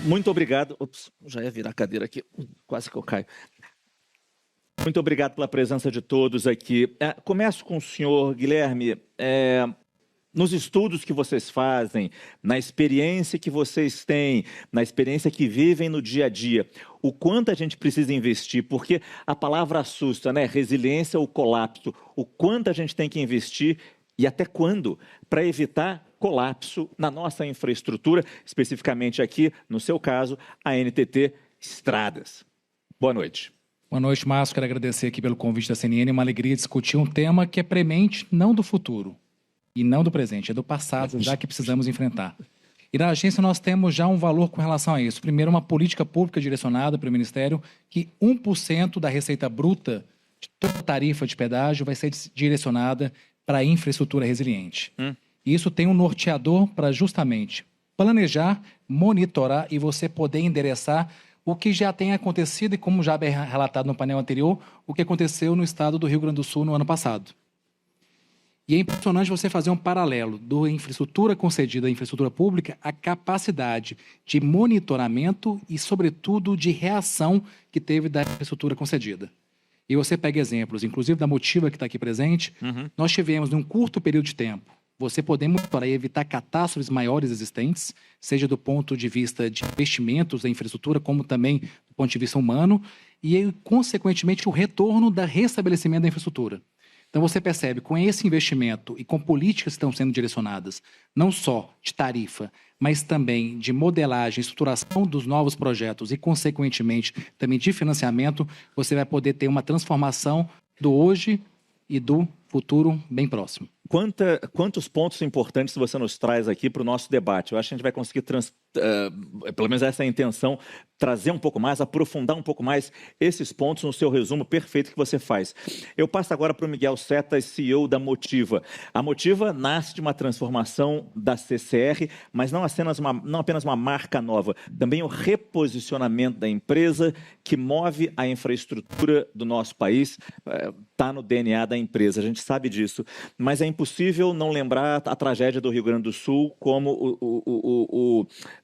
Muito obrigado. Ops, já ia virar a cadeira aqui, quase que eu caio. Muito obrigado pela presença de todos aqui. Começo com o senhor, Guilherme. Nos estudos que vocês fazem, na experiência que vocês têm, na experiência que vivem no dia a dia, o quanto a gente precisa investir, porque a palavra assusta, né? Resiliência ou colapso. O quanto a gente tem que investir e até quando para evitar colapso na nossa infraestrutura, especificamente aqui, no seu caso, a NTT Estradas. Boa noite. Boa noite, Márcio. Quero agradecer aqui pelo convite da CNN. É uma alegria discutir um tema que é premente não do futuro e não do presente, é do passado, já que precisamos enfrentar. E na agência nós temos já um valor com relação a isso. Primeiro, uma política pública direcionada para o Ministério que 1% da receita bruta de toda tarifa de pedágio vai ser direcionada para a infraestrutura resiliente. E isso tem um norteador para justamente planejar, monitorar e você poder endereçar o que já tem acontecido e, como já bem relatado no painel anterior, o que aconteceu no estado do Rio Grande do Sul no ano passado. E é impressionante você fazer um paralelo da infraestrutura concedida à infraestrutura pública, a capacidade de monitoramento e, sobretudo, de reação que teve da infraestrutura concedida. E você pega exemplos, inclusive da Motiva que está aqui presente, nós tivemos, num curto período de tempo, você poder monitorar e evitar catástrofes maiores existentes, seja do ponto de vista de investimentos da infraestrutura, como também do ponto de vista humano, e, consequentemente, o retorno do restabelecimento da infraestrutura. Então, você percebe, com esse investimento e com políticas que estão sendo direcionadas, não só de tarifa, mas também de modelagem, estruturação dos novos projetos e, consequentemente, também de financiamento, você vai poder ter uma transformação do hoje e do futuro bem próximo. Quantos pontos importantes você nos traz aqui para o nosso debate? Eu acho que a gente vai conseguir, pelo menos essa é a intenção, trazer um pouco mais, aprofundar um pouco mais esses pontos no seu resumo perfeito que você faz. Eu passo agora para o Miguel Setas, CEO da Motiva. A Motiva nasce de uma transformação da CCR, mas não apenas uma marca nova, também o reposicionamento da empresa que move a infraestrutura do nosso país, está no DNA da empresa, a gente sabe disso, mas é impossível não lembrar a tragédia do Rio Grande do Sul, como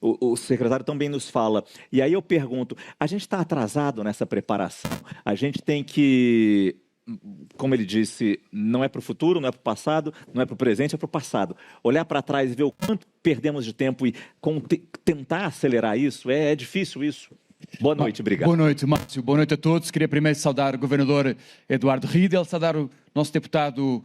o secretário também nos fala. E aí eu pergunto, a gente está atrasado nessa preparação? A gente tem que, como ele disse, não é para o futuro, não é para o passado, não é para o presente, é para o passado. Olhar para trás e ver o quanto perdemos de tempo e tentar acelerar isso, é difícil isso. Boa noite, obrigado. Boa noite, Márcio. Boa noite a todos. Queria primeiro saudar o governador Eduardo Riedel, saudar o nosso deputado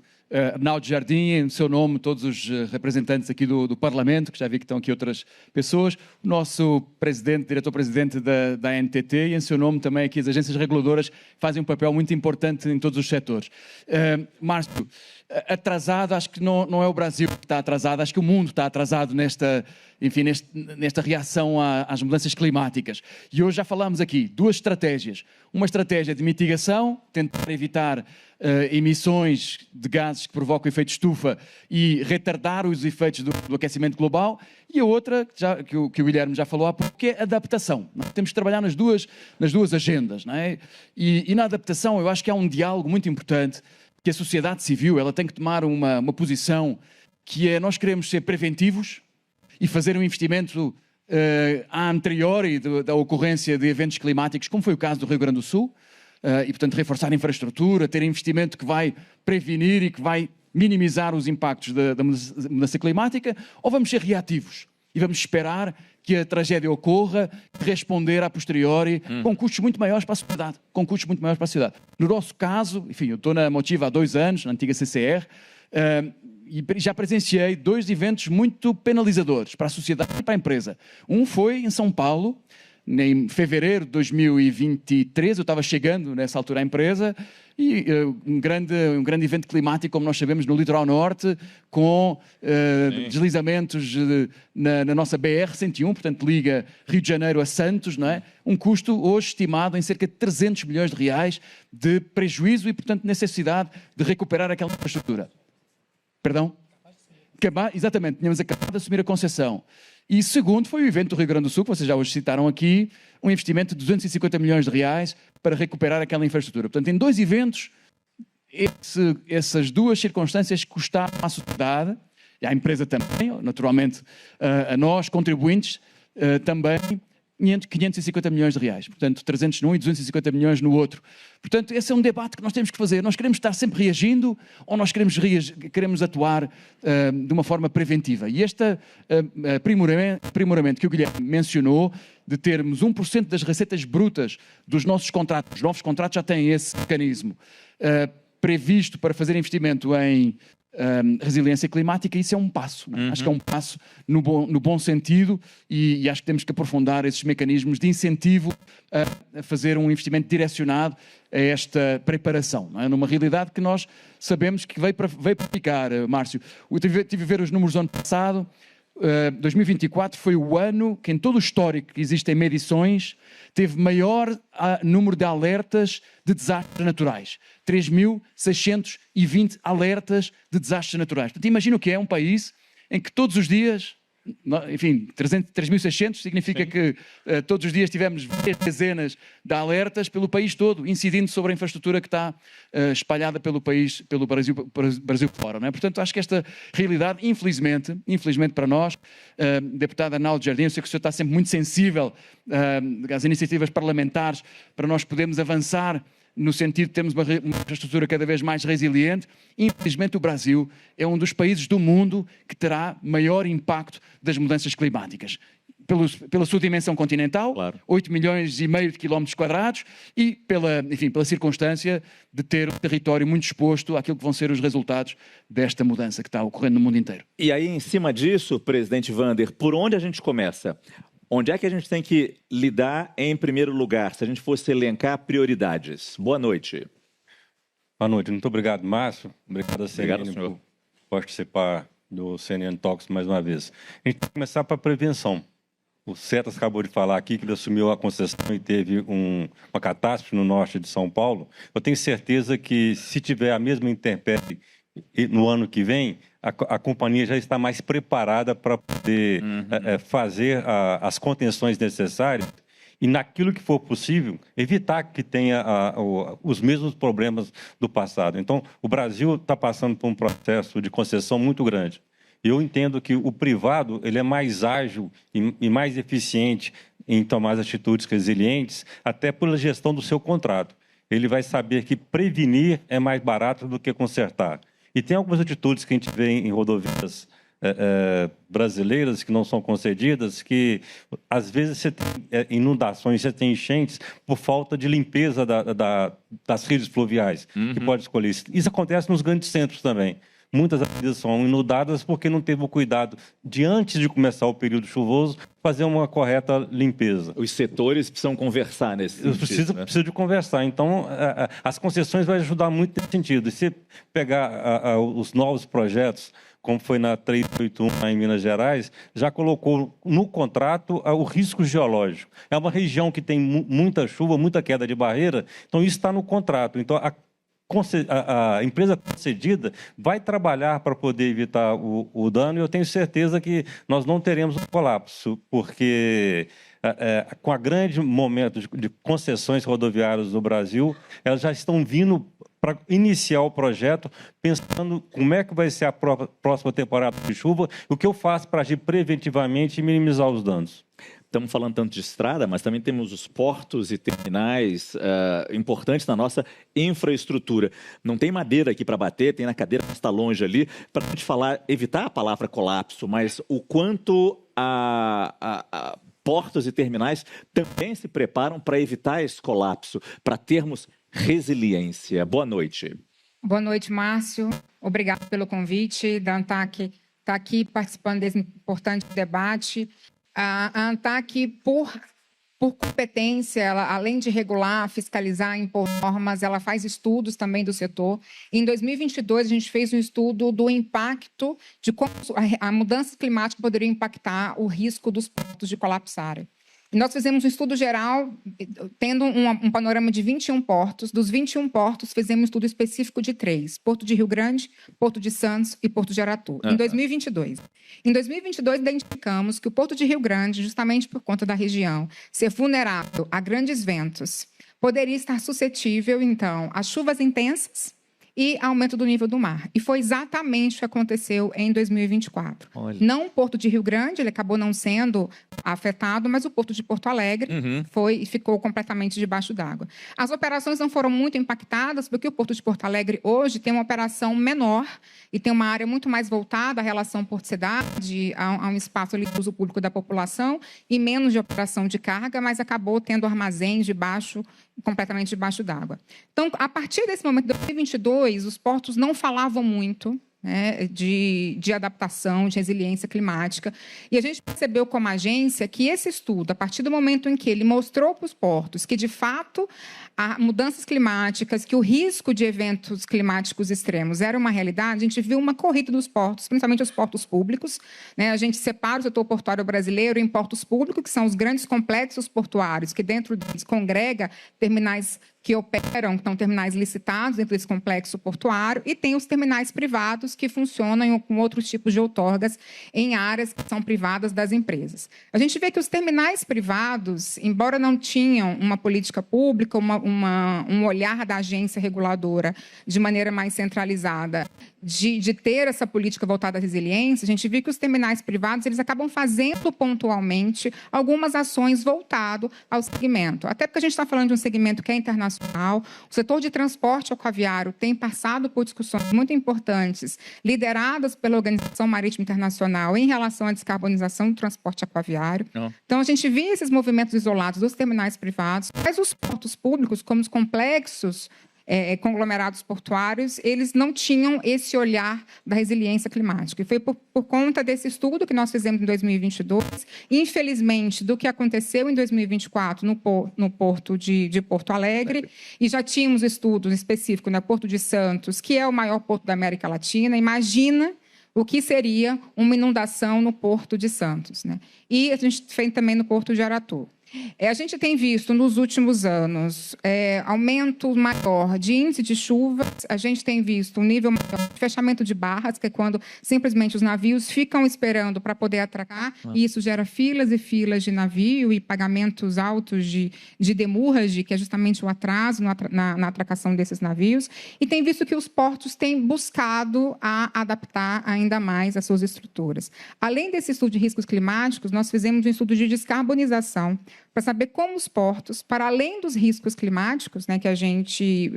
Arnaldo Jardim, em seu nome, todos os representantes aqui do Parlamento, que já vi que estão aqui outras pessoas, o nosso presidente, diretor-presidente da NTT, e em seu nome também aqui as agências reguladoras fazem um papel muito importante em todos os setores. Márcio, atrasado, acho que não é o Brasil que está atrasado, acho que o mundo está atrasado nesta reação às mudanças climáticas. E hoje já falámos aqui, duas estratégias. Uma estratégia de mitigação, tentar evitar emissões de gases que provocam efeito estufa e retardar os efeitos do aquecimento global, e a outra, que o Guilherme já falou há pouco, que é adaptação. Nós temos que trabalhar nas duas agendas, não é? E na adaptação eu acho que há um diálogo muito importante, que a sociedade civil ela tem que tomar uma posição que é, nós queremos ser preventivos e fazer um investimento a anteriori da ocorrência de eventos climáticos, como foi o caso do Rio Grande do Sul, e, portanto, reforçar a infraestrutura, ter investimento que vai prevenir e que vai minimizar os impactos da mudança climática, ou vamos ser reativos e vamos esperar que a tragédia ocorra, responder a posteriori, com custos muito maiores para a sociedade, No nosso caso, enfim, eu estou na Motiva há 2 anos, na antiga CCR, e já presenciei 2 eventos muito penalizadores para a sociedade e para a empresa. Um foi em São Paulo, em fevereiro de 2023, eu estava chegando nessa altura à empresa, e um grande evento climático, como nós sabemos, no litoral norte, com deslizamentos na nossa BR-101, portanto liga Rio de Janeiro a Santos, não é? Um custo hoje estimado em cerca de 300 milhões de reais de prejuízo e, portanto, necessidade de recuperar aquela infraestrutura. Perdão? Exatamente, tínhamos acabado de assumir a concessão. E segundo foi o evento do Rio Grande do Sul, que vocês já hoje citaram aqui, um investimento de 250 milhões de reais para recuperar aquela infraestrutura. Portanto, em 2 eventos, essas 2 circunstâncias custaram à sociedade, e à empresa também, naturalmente a nós, contribuintes, também 550 milhões de reais. Portanto, 300 num e 250 milhões no outro. Portanto, esse é um debate que nós temos que fazer. Nós queremos estar sempre reagindo ou nós queremos atuar de uma forma preventiva? E este aprimoramento que o Guilherme mencionou, de termos 1% das receitas brutas dos nossos contratos, os novos contratos já têm esse mecanismo previsto para fazer investimento em resiliência climática, isso é um passo. Acho que é um passo no bom sentido e acho que temos que aprofundar esses mecanismos de incentivo a fazer um investimento direcionado a esta preparação, não é? Numa realidade que nós sabemos que veio para ficar, Márcio. Eu tive a ver os números do ano passado. 2024 foi o ano que, em todo o histórico que existem medições, teve maior número de alertas de desastres naturais. 3.620 alertas de desastres naturais. Portanto, imagina o que é um país em que todos os dias, enfim, 3.600 significa que todos os dias tivemos dezenas de alertas pelo país todo, incidindo sobre a infraestrutura que está espalhada pelo país, pelo Brasil fora, não é? Portanto, acho que esta realidade, infelizmente para nós, deputada Arnaldo Jardim, eu sei que o senhor está sempre muito sensível às iniciativas parlamentares para nós podermos avançar no sentido de termos uma infraestrutura cada vez mais resiliente. Infelizmente, o Brasil é um dos países do mundo que terá maior impacto das mudanças climáticas. Pela sua dimensão continental, claro. 8,5 milhões de quilómetros quadrados e pela circunstância de ter um território muito exposto àquilo que vão ser os resultados desta mudança que está ocorrendo no mundo inteiro. E aí, em cima disso, presidente Wander, por onde a gente começa? Onde é que a gente tem que lidar em primeiro lugar, se a gente fosse elencar prioridades? Boa noite. Boa noite. Muito obrigado, Márcio. Obrigado a CNN por participar do CNN Talks mais uma vez. A gente tem que começar para a prevenção. O Setas acabou de falar aqui que ele assumiu a concessão e teve uma catástrofe no norte de São Paulo. Eu tenho certeza que, se tiver a mesma intempérie no ano que vem, a companhia já está mais preparada para poder fazer as contenções necessárias e, naquilo que for possível, evitar que tenha os mesmos problemas do passado. Então, o Brasil está passando por um processo de concessão muito grande. Eu entendo que o privado ele é mais ágil e mais eficiente em tomar as atitudes resilientes, até pela gestão do seu contrato. Ele vai saber que prevenir é mais barato do que consertar. E tem algumas atitudes que a gente vê em rodovias brasileiras que não são concedidas, que às vezes você tem inundações, você tem enchentes por falta de limpeza das redes fluviais, que pode escolher. Isso acontece nos grandes centros também. Muitas avenidas são inundadas porque não teve o cuidado de, antes de começar o período chuvoso, fazer uma correta limpeza. Os setores precisam conversar nesse sentido. Precisa de conversar. Então, as concessões vão ajudar muito nesse sentido. E se pegar os novos projetos, como foi na 381 em Minas Gerais, já colocou no contrato o risco geológico. É uma região que tem muita chuva, muita queda de barreira, então isso está no contrato. Então, a empresa concedida vai trabalhar para poder evitar o dano, e eu tenho certeza que nós não teremos um colapso, porque com a grande momento de concessões rodoviárias no Brasil, elas já estão vindo para iniciar o projeto, pensando como é que vai ser a próxima temporada de chuva, o que eu faço para agir preventivamente e minimizar os danos. Estamos falando tanto de estrada, mas também temos os portos e terminais importantes na nossa infraestrutura. Não tem madeira aqui para bater, tem na cadeira, mas está longe ali, para a gente falar, evitar a palavra colapso, mas o quanto portos e terminais também se preparam para evitar esse colapso, para termos resiliência. Boa noite. Boa noite, Márcio. Obrigado pelo convite. Da ANTAQ está aqui participando desse importante debate. A ANTAQ, por competência, ela, além de regular, fiscalizar, impor normas, ela faz estudos também do setor. Em 2022, a gente fez um estudo do impacto de como a mudança climática poderia impactar o risco dos portos de colapsarem. E nós fizemos um estudo geral, tendo um panorama de 21 portos. Dos 21 portos, fizemos um estudo específico de 3. Porto de Rio Grande, Porto de Santos e Porto de Aratu, em 2022. Em 2022, identificamos que o Porto de Rio Grande, justamente por conta da região ser vulnerável a grandes ventos, poderia estar suscetível, então, a chuvas intensas e aumento do nível do mar. E foi exatamente o que aconteceu em 2024. Olha. Não o Porto de Rio Grande, ele acabou não sendo afetado, mas o Porto de Porto Alegre ficou completamente debaixo d'água. As operações não foram muito impactadas, porque o Porto de Porto Alegre hoje tem uma operação menor e tem uma área muito mais voltada à relação porto-cidade, a um espaço ali de uso público da população e menos de operação de carga, mas acabou tendo armazéns completamente debaixo d'água. Então, a partir desse momento, de 2022, os portos não falavam muito, né, de adaptação, de resiliência climática. E a gente percebeu como agência que esse estudo, a partir do momento em que ele mostrou para os portos que, de fato, há mudanças climáticas, que o risco de eventos climáticos extremos era uma realidade, a gente viu uma corrida dos portos, principalmente os portos públicos, né? A gente separa o setor portuário brasileiro em portos públicos, que são os grandes complexos portuários, que dentro deles congrega terminais que operam, que são terminais licitados dentro desse complexo portuário, e tem os terminais privados que funcionam com outros tipos de outorgas em áreas que são privadas das empresas. A gente vê que os terminais privados, embora não tinham uma política pública, um olhar da agência reguladora de maneira mais centralizada, de ter essa política voltada à resiliência, a gente viu que os terminais privados eles acabam fazendo pontualmente algumas ações voltado ao segmento. Até porque a gente está falando de um segmento que é internacional. O setor de transporte aquaviário tem passado por discussões muito importantes, lideradas pela Organização Marítima Internacional em relação à descarbonização do transporte aquaviário. Então, a gente via esses movimentos isolados dos terminais privados, mas os portos públicos, como os complexos conglomerados portuários, eles não tinham esse olhar da resiliência climática. E foi por conta desse estudo que nós fizemos em 2022, infelizmente, do que aconteceu em 2024 no Porto de Porto Alegre, e já tínhamos estudos específicos no Porto de Santos, que é o maior porto da América Latina. Imagina o que seria uma inundação no Porto de Santos, né? E a gente fez também no Porto de Aratu. A gente tem visto, nos últimos anos, aumento maior de índice de chuvas, a gente tem visto um nível maior de fechamento de barras, que é quando simplesmente os navios ficam esperando para poder atracar, e isso gera filas e filas de navio e pagamentos altos de demurrage, que é justamente o atraso na atracação desses navios, e tem visto que os portos têm buscado adaptar ainda mais as suas estruturas. Além desse estudo de riscos climáticos, nós fizemos um estudo de descarbonização, para saber como os portos, para além dos riscos climáticos, né, que a gente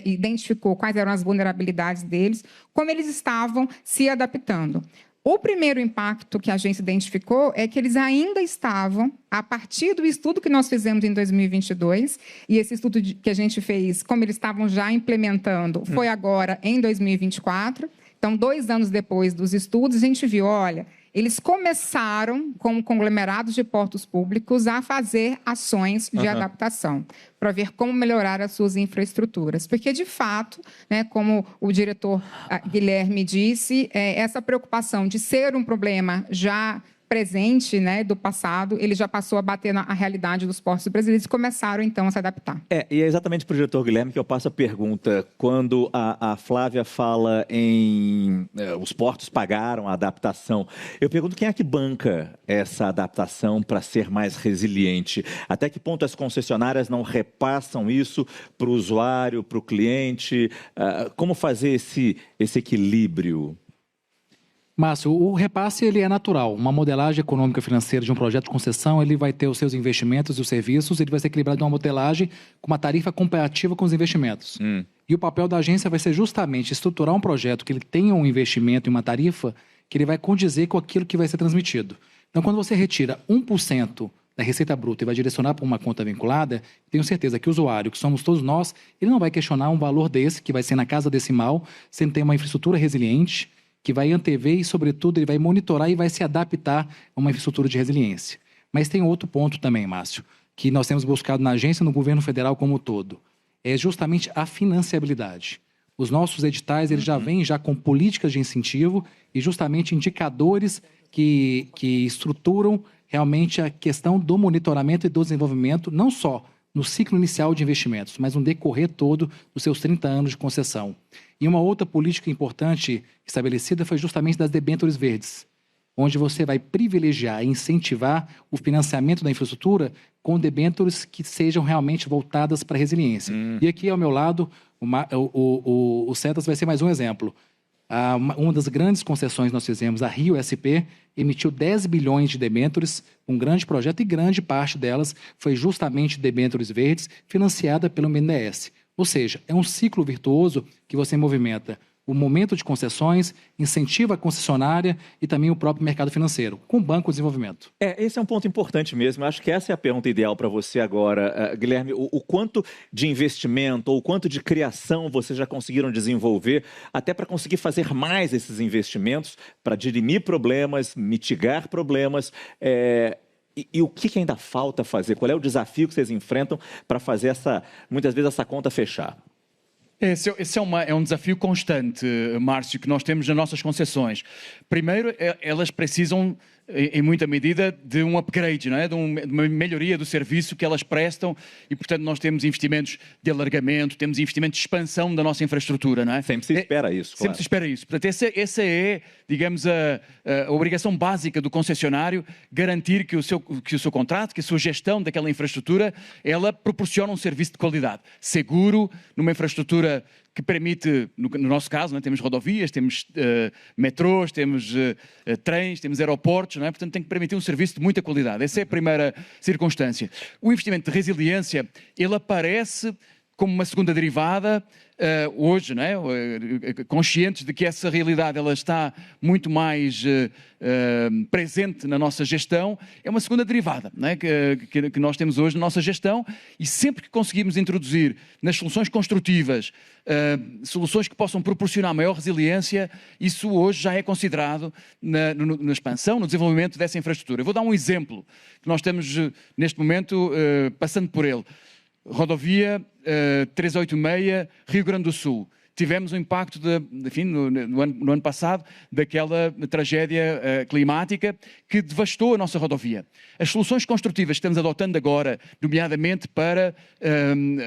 identificou quais eram as vulnerabilidades deles, como eles estavam se adaptando. O primeiro impacto que a agência identificou é que eles ainda estavam, a partir do estudo que nós fizemos em 2022, e esse estudo que a gente fez, como eles estavam já implementando, foi agora em 2024. Então, 2 anos depois dos estudos, a gente viu, olha, eles começaram, como conglomerados de portos públicos, a fazer ações de adaptação, para ver como melhorar as suas infraestruturas. Porque, de fato, né, como o diretor Guilherme disse, essa preocupação de ser um problema já presente, né, do passado, ele já passou a bater na realidade dos portos brasileiros e começaram, então, a se adaptar. E é exatamente para o diretor Guilherme que eu passo a pergunta. Quando a Flávia fala em os portos pagaram a adaptação, eu pergunto quem é que banca essa adaptação para ser mais resiliente? Até que ponto as concessionárias não repassam isso para o usuário, para o cliente? Como fazer esse equilíbrio? Márcio, o repasse ele é natural. Uma modelagem econômica financeira de um projeto de concessão, ele vai ter os seus investimentos e os serviços, ele vai ser equilibrado em uma modelagem com uma tarifa comparativa com os investimentos. E o papel da agência vai ser justamente estruturar um projeto que ele tenha um investimento e uma tarifa que ele vai condizer com aquilo que vai ser transmitido. Então, quando você retira 1% da receita bruta e vai direcionar para uma conta vinculada, tenho certeza que o usuário, que somos todos nós, ele não vai questionar um valor desse, que vai ser na casa decimal, sem ter uma infraestrutura resiliente, que vai antever e, sobretudo, ele vai monitorar e vai se adaptar a uma infraestrutura de resiliência. Mas tem outro ponto também, Márcio, que nós temos buscado na agência e no governo federal como um todo. É justamente a financiabilidade. Os nossos editais eles já vêm com políticas de incentivo e justamente indicadores que estruturam realmente a questão do monitoramento e do desenvolvimento, não só no ciclo inicial de investimentos, mas no decorrer todo dos seus 30 anos de concessão. E uma outra política importante estabelecida foi justamente das debêntures verdes, onde você vai privilegiar e incentivar o financiamento da infraestrutura com debêntures que sejam realmente voltadas para a resiliência. E aqui ao meu lado, O Setas vai ser mais um exemplo. Uma das grandes concessões que nós fizemos, a Rio SP, emitiu 10 bilhões de debêntures, um grande projeto, e grande parte delas foi justamente debêntures verdes, financiada pelo BNDES. Ou seja, é um ciclo virtuoso que você movimenta o momento de concessões, incentiva a concessionária e também o próprio mercado financeiro, com o Banco de Desenvolvimento. Esse é um ponto importante mesmo. Eu acho que essa é a pergunta ideal para você agora, Guilherme. O quanto de investimento ou o quanto de criação vocês já conseguiram desenvolver até para conseguir fazer mais esses investimentos, para dirimir problemas, mitigar problemas, e o que ainda falta fazer? Qual é o desafio que vocês enfrentam para fazer muitas vezes essa conta fechar? Esse é um desafio constante, Márcio, que nós temos nas nossas concessões. Primeiro, elas precisam, em muita medida, de um upgrade, não é? De uma melhoria do serviço que elas prestam e, portanto, nós temos investimentos de alargamento, temos investimentos de expansão da nossa infraestrutura, não é? Sempre se espera isso, claro. Sempre se espera isso. Portanto, essa é, digamos, a obrigação básica do concessionário, garantir que o seu contrato, que a sua gestão daquela infraestrutura, ela proporciona um serviço de qualidade, seguro, numa infraestrutura que permite, no nosso caso, não é? Temos rodovias, temos metrôs, temos trens, temos aeroportos, não é? Portanto tem que permitir um serviço de muita qualidade. Essa é a primeira circunstância. O investimento de resiliência, ele aparece como uma segunda derivada, hoje, não é? Conscientes de que essa realidade ela está muito mais presente na nossa gestão, é uma segunda derivada, não é? que nós temos hoje na nossa gestão, e sempre que conseguimos introduzir nas soluções construtivas soluções que possam proporcionar maior resiliência, isso hoje já é considerado na expansão, no desenvolvimento dessa infraestrutura. Eu vou dar um exemplo que nós estamos neste momento passando por ele. Rodovia 386, Rio Grande do Sul. Tivemos um impacto, no ano passado, daquela tragédia climática que devastou a nossa rodovia. As soluções construtivas que estamos adotando agora, nomeadamente para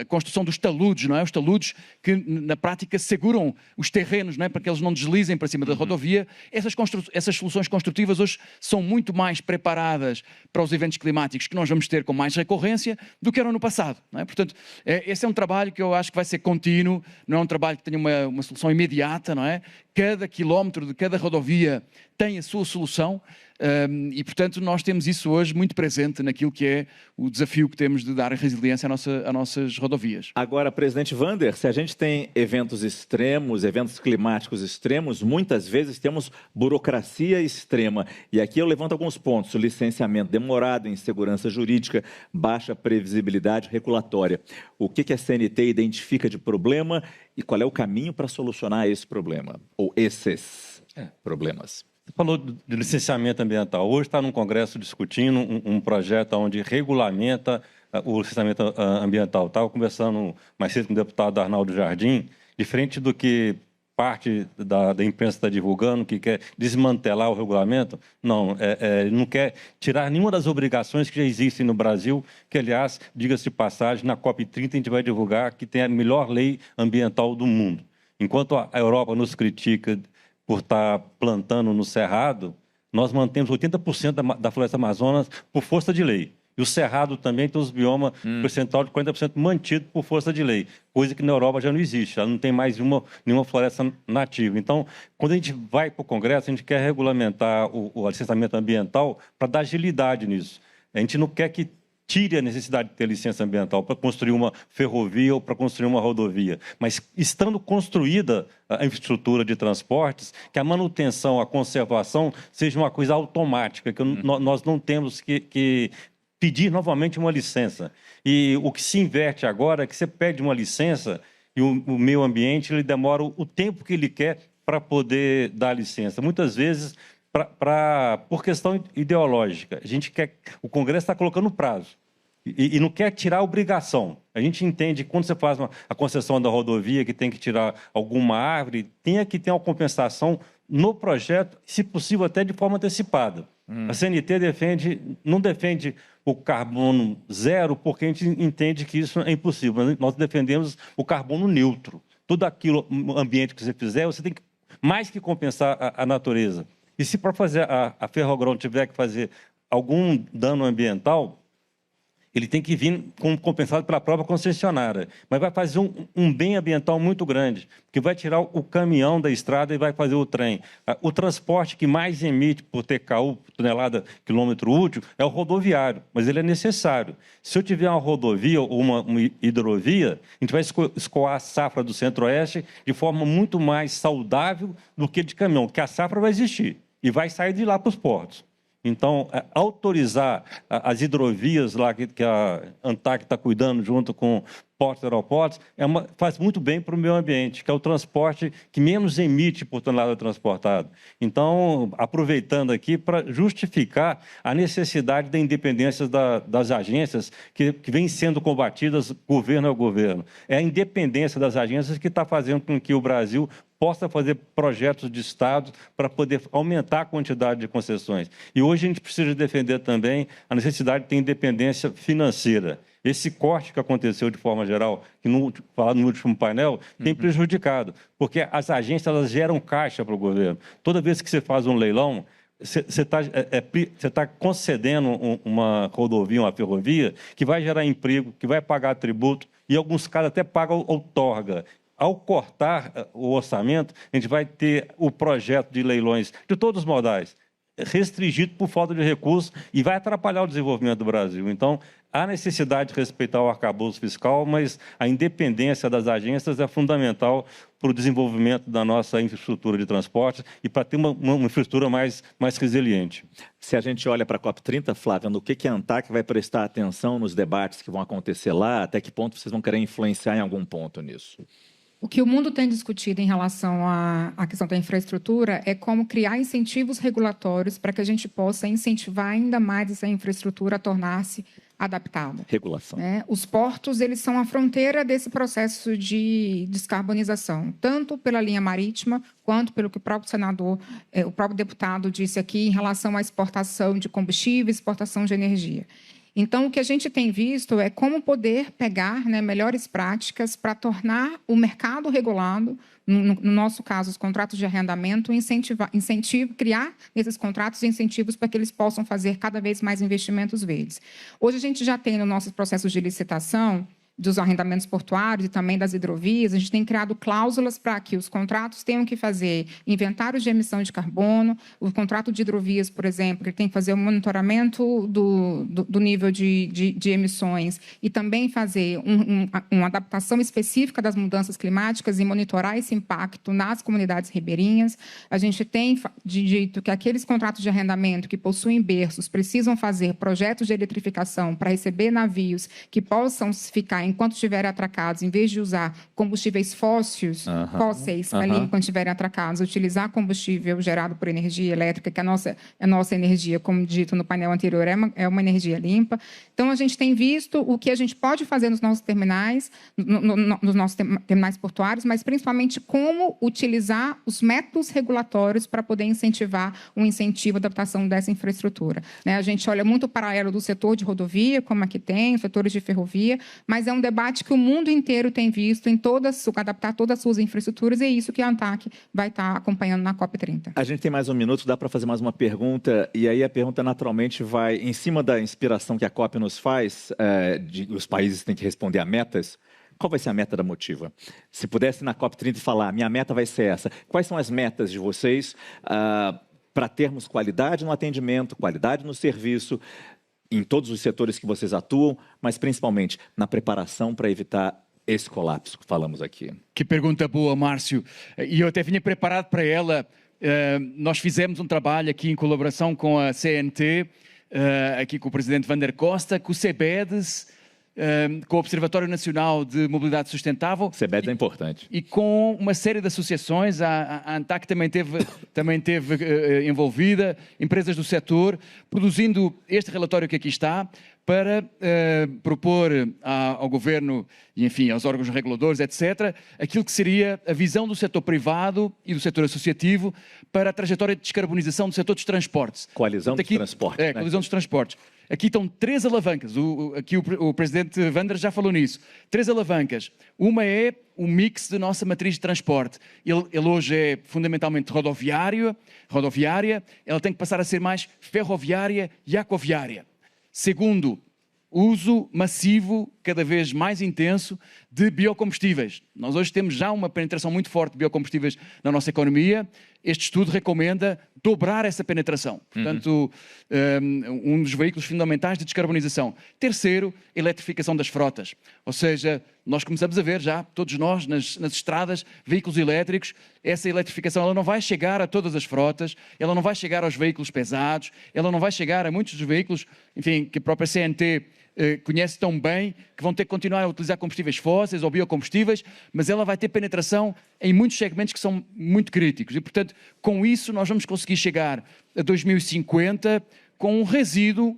a construção dos taludes, não é? Os taludes que, na prática, seguram os terrenos, não é? Para que eles não deslizem para cima da rodovia. Essas soluções construtivas hoje são muito mais preparadas para os eventos climáticos que nós vamos ter com mais recorrência do que eram no passado, não é? Portanto, esse é um trabalho que eu acho que vai ser contínuo, não é um trabalho que tenha uma solução imediata, não é? Cada quilómetro de cada rodovia tem a sua solução e, portanto, nós temos isso hoje muito presente naquilo que é o desafio que temos de dar resiliência às nossas rodovias. Agora, presidente Wander, se a gente tem eventos extremos, eventos climáticos extremos, muitas vezes temos burocracia extrema. E aqui eu levanto alguns pontos: licenciamento demorado, insegurança jurídica, baixa previsibilidade regulatória. O que a CNT identifica de problema e qual é o caminho para solucionar esse problema, ou esses problemas? Você falou de licenciamento ambiental. Hoje está no Congresso discutindo um projeto onde regulamenta o licenciamento ambiental. Estava conversando mais cedo com o deputado Arnaldo Jardim, diferente do que parte da imprensa está divulgando, que quer desmantelar o regulamento. Não, não quer tirar nenhuma das obrigações que já existem no Brasil, que, aliás, diga-se de passagem, na COP30 a gente vai divulgar que tem a melhor lei ambiental do mundo. Enquanto a Europa nos critica por estar plantando no Cerrado, nós mantemos 80% da floresta Amazonas por força de lei. E o Cerrado também tem os biomas, percentual de 40% mantido por força de lei, coisa que na Europa já não existe, já não tem mais nenhuma floresta nativa. Então, quando a gente vai para o Congresso, a gente quer regulamentar o licenciamento ambiental para dar agilidade nisso. A gente não quer que tire a necessidade de ter licença ambiental para construir uma ferrovia ou para construir uma rodovia. Mas, estando construída a infraestrutura de transportes, que a manutenção, a conservação seja uma coisa automática, que nós não temos que pedir novamente uma licença. E o que se inverte agora é que você pede uma licença e o meio ambiente ele demora o tempo que ele quer para poder dar a licença. Muitas vezes, por questão ideológica, o Congresso está colocando prazo. E não quer tirar a obrigação. A gente entende que quando você faz a concessão da rodovia, que tem que tirar alguma árvore, tem que ter uma compensação no projeto, se possível até de forma antecipada. A CNT não defende o carbono zero, porque a gente entende que isso é impossível. Nós defendemos o carbono neutro. Tudo aquilo, ambiente que você fizer, você tem que mais que compensar a natureza. E se para fazer a Ferrogrão tiver que fazer algum dano ambiental, Ele tem que vir compensado pela própria concessionária, mas vai fazer um bem ambiental muito grande, porque vai tirar o caminhão da estrada e vai fazer o trem. O transporte que mais emite por TKU, tonelada quilômetro útil, é o rodoviário, mas ele é necessário. Se eu tiver uma rodovia ou uma hidrovia, a gente vai escoar a safra do Centro-Oeste de forma muito mais saudável do que de caminhão, porque a safra vai existir e vai sair de lá para os portos. Então, autorizar as hidrovias lá que a ANTAQ está cuidando junto com portos e aeroportos faz muito bem para o meio ambiente, que é o transporte que menos emite por tonelada transportada. Então, aproveitando aqui para justificar a necessidade da independência das agências que vem sendo combatidas governo a governo. É a independência das agências que está fazendo com que o Brasil possa fazer projetos de Estado para poder aumentar a quantidade de concessões. E hoje a gente precisa defender também a necessidade de ter independência financeira. Esse corte que aconteceu de forma geral, que falado no último painel, tem prejudicado, porque as agências elas geram caixa para o governo. Toda vez que você faz um leilão, você está concedendo uma rodovia, uma ferrovia, que vai gerar emprego, que vai pagar tributo, e em alguns casos até paga outorga. Ao cortar o orçamento, a gente vai ter o projeto de leilões de todos os modais restringido por falta de recursos e vai atrapalhar o desenvolvimento do Brasil. Então, há necessidade de respeitar o arcabouço fiscal, mas a independência das agências é fundamental para o desenvolvimento da nossa infraestrutura de transporte e para ter uma infraestrutura mais resiliente. Se a gente olha para a COP30, Flávia, no que a ANTAQ vai prestar atenção nos debates que vão acontecer lá, até que ponto vocês vão querer influenciar em algum ponto nisso? O que o mundo tem discutido em relação à questão da infraestrutura é como criar incentivos regulatórios para que a gente possa incentivar ainda mais essa infraestrutura a tornar-se adaptada. Regulação. Os portos, eles são a fronteira desse processo de descarbonização, tanto pela linha marítima, quanto pelo que o próprio senador, o próprio deputado disse aqui em relação à exportação de combustível, exportação de energia. Então, o que a gente tem visto é como poder pegar melhores práticas para tornar o mercado regulado, no nosso caso, os contratos de arrendamento, criar nesses contratos incentivos para que eles possam fazer cada vez mais investimentos verdes. Hoje, a gente já tem nos nossos processos de licitação dos arrendamentos portuários e também das hidrovias, a gente tem criado cláusulas para que os contratos tenham que fazer inventários de emissão de carbono, o contrato de hidrovias, por exemplo, que tem que fazer o monitoramento do nível de emissões e também fazer uma adaptação específica das mudanças climáticas e monitorar esse impacto nas comunidades ribeirinhas. A gente tem dito que aqueles contratos de arrendamento que possuem berços precisam fazer projetos de eletrificação para receber navios que possam ficar enquanto estiverem atracados, em vez de usar combustíveis fósseis ali enquanto estiverem atracados, utilizar combustível gerado por energia elétrica, que a nossa energia, como dito no painel anterior, é uma energia limpa. Então, a gente tem visto o que a gente pode fazer nos nossos terminais, nos nossos terminais portuários, mas principalmente como utilizar os métodos regulatórios para poder incentivar um incentivo à adaptação dessa infraestrutura. A gente olha muito o paralelo do setor de rodovia, como aqui tem, setores de ferrovia, mas é um debate que o mundo inteiro tem visto em adaptar todas as suas infraestruturas, e é isso que a ANTAQ vai estar acompanhando na COP30. A gente tem mais um minuto, dá para fazer mais uma pergunta, e aí a pergunta naturalmente vai em cima da inspiração que a COP nos faz, os países têm que responder a metas. Qual vai ser a meta da Motiva? Se pudesse na COP30 falar, minha meta vai ser essa, quais são as metas de vocês para termos qualidade no atendimento, qualidade no serviço, em todos os setores que vocês atuam, mas principalmente na preparação para evitar esse colapso que falamos aqui? Que pergunta boa, Márcio. E eu até vinha preparado para ela. Nós fizemos um trabalho aqui em colaboração com a CNT, aqui com o presidente Vander Costa, com o CEBEDES, com o Observatório Nacional de Mobilidade Sustentável. O CEBEDES é importante. E com uma série de associações, a ANTAQ também teve envolvida, empresas do setor, produzindo este relatório que aqui está, para propor ao Governo e, enfim, aos órgãos reguladores, etc., aquilo que seria a visão do setor privado e do setor associativo para a trajetória de descarbonização do setor dos transportes. Coalizão dos transportes. Coalizão dos transportes. Aqui estão 3 alavancas, aqui o presidente Vander já falou nisso. 3 alavancas. Uma é o mix da nossa matriz de transporte. Ele hoje é fundamentalmente rodoviária, ela tem que passar a ser mais ferroviária e aquaviária. Segundo, uso massivo, cada vez mais intenso, de biocombustíveis. Nós hoje temos já uma penetração muito forte de biocombustíveis na nossa economia. Este estudo recomenda dobrar essa penetração. Portanto, um dos veículos fundamentais de descarbonização. Terceiro, eletrificação das frotas. Ou seja, nós começamos a ver já, todos nós, nas estradas, veículos elétricos. Essa eletrificação ela não vai chegar a todas as frotas, ela não vai chegar aos veículos pesados, ela não vai chegar a muitos dos veículos, enfim, que a própria CNT conhece tão bem, que vão ter que continuar a utilizar combustíveis fósseis ou biocombustíveis, mas ela vai ter penetração em muitos segmentos que são muito críticos. E, portanto, com isso nós vamos conseguir chegar a 2050 com um resíduo,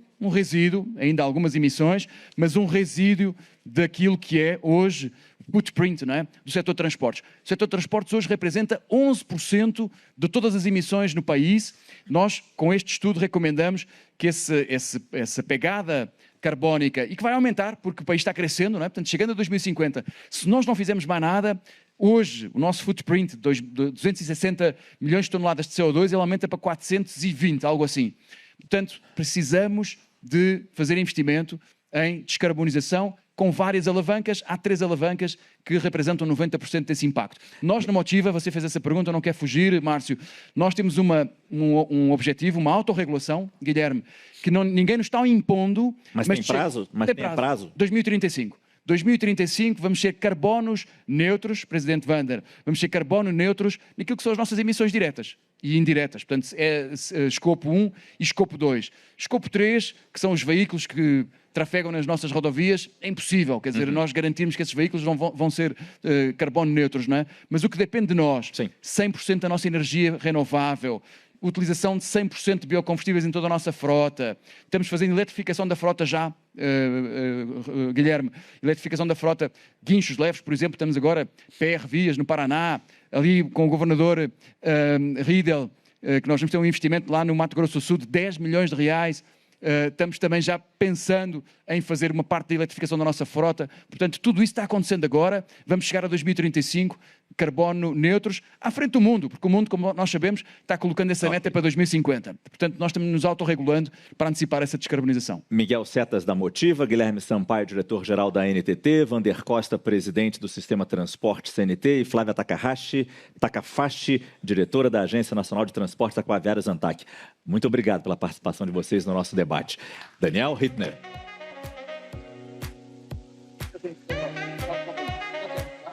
ainda algumas emissões, mas um resíduo daquilo que é hoje o footprint, não é? Do setor de transportes. O setor de transportes hoje representa 11% de todas as emissões no país. Nós, com este estudo, recomendamos que essa pegada carbónica, e que vai aumentar, porque o país está crescendo, não é? Portanto, chegando a 2050, se nós não fizermos mais nada, hoje o nosso footprint de 260 milhões de toneladas de CO2, ele aumenta para 420, algo assim. Portanto, precisamos de fazer investimento em descarbonização com várias alavancas. Há 3 alavancas que representam 90% desse impacto. Nós, na Motiva, você fez essa pergunta, não quer fugir, Márcio, nós temos um objetivo, uma autorregulação, Guilherme, que ninguém nos está impondo. Mas tem prazo? Tem prazo? 2035. 2035 vamos ser carbonos neutros, Presidente Wander, vamos ser carbono neutros naquilo que são as nossas emissões diretas e indiretas. Portanto, é escopo 1 e escopo 2. Escopo 3, que são os veículos que trafegam nas nossas rodovias, é impossível. Quer dizer, nós garantimos que esses veículos vão ser carbono neutros, não é? Mas o que depende de nós, 100% da nossa energia renovável, utilização de 100% de biocombustíveis em toda a nossa frota. Estamos fazendo eletrificação da frota já, Guilherme. Eletrificação da frota, guinchos leves, por exemplo. Estamos agora PR Vias, no Paraná, ali com o governador Riedel, que nós vamos ter um investimento lá no Mato Grosso do Sul de 10 milhões de reais. Estamos também já pensando em fazer uma parte da eletrificação da nossa frota. Portanto, tudo isso está acontecendo agora. Vamos chegar a 2035, carbono neutros, à frente do mundo, porque o mundo, como nós sabemos, está colocando essa meta para 2050. Portanto, nós estamos nos autorregulando para antecipar essa descarbonização. Miguel Setas, da Motiva, Guilherme Sampaio, diretor-geral da NTT, Wander Costa, presidente do Sistema Transporte CNT, e Flávia Takahashi, diretora da Agência Nacional de Transportes Aquaviários ANTAQ. Muito obrigado pela participação de vocês no nosso debate. Daniel Hittner.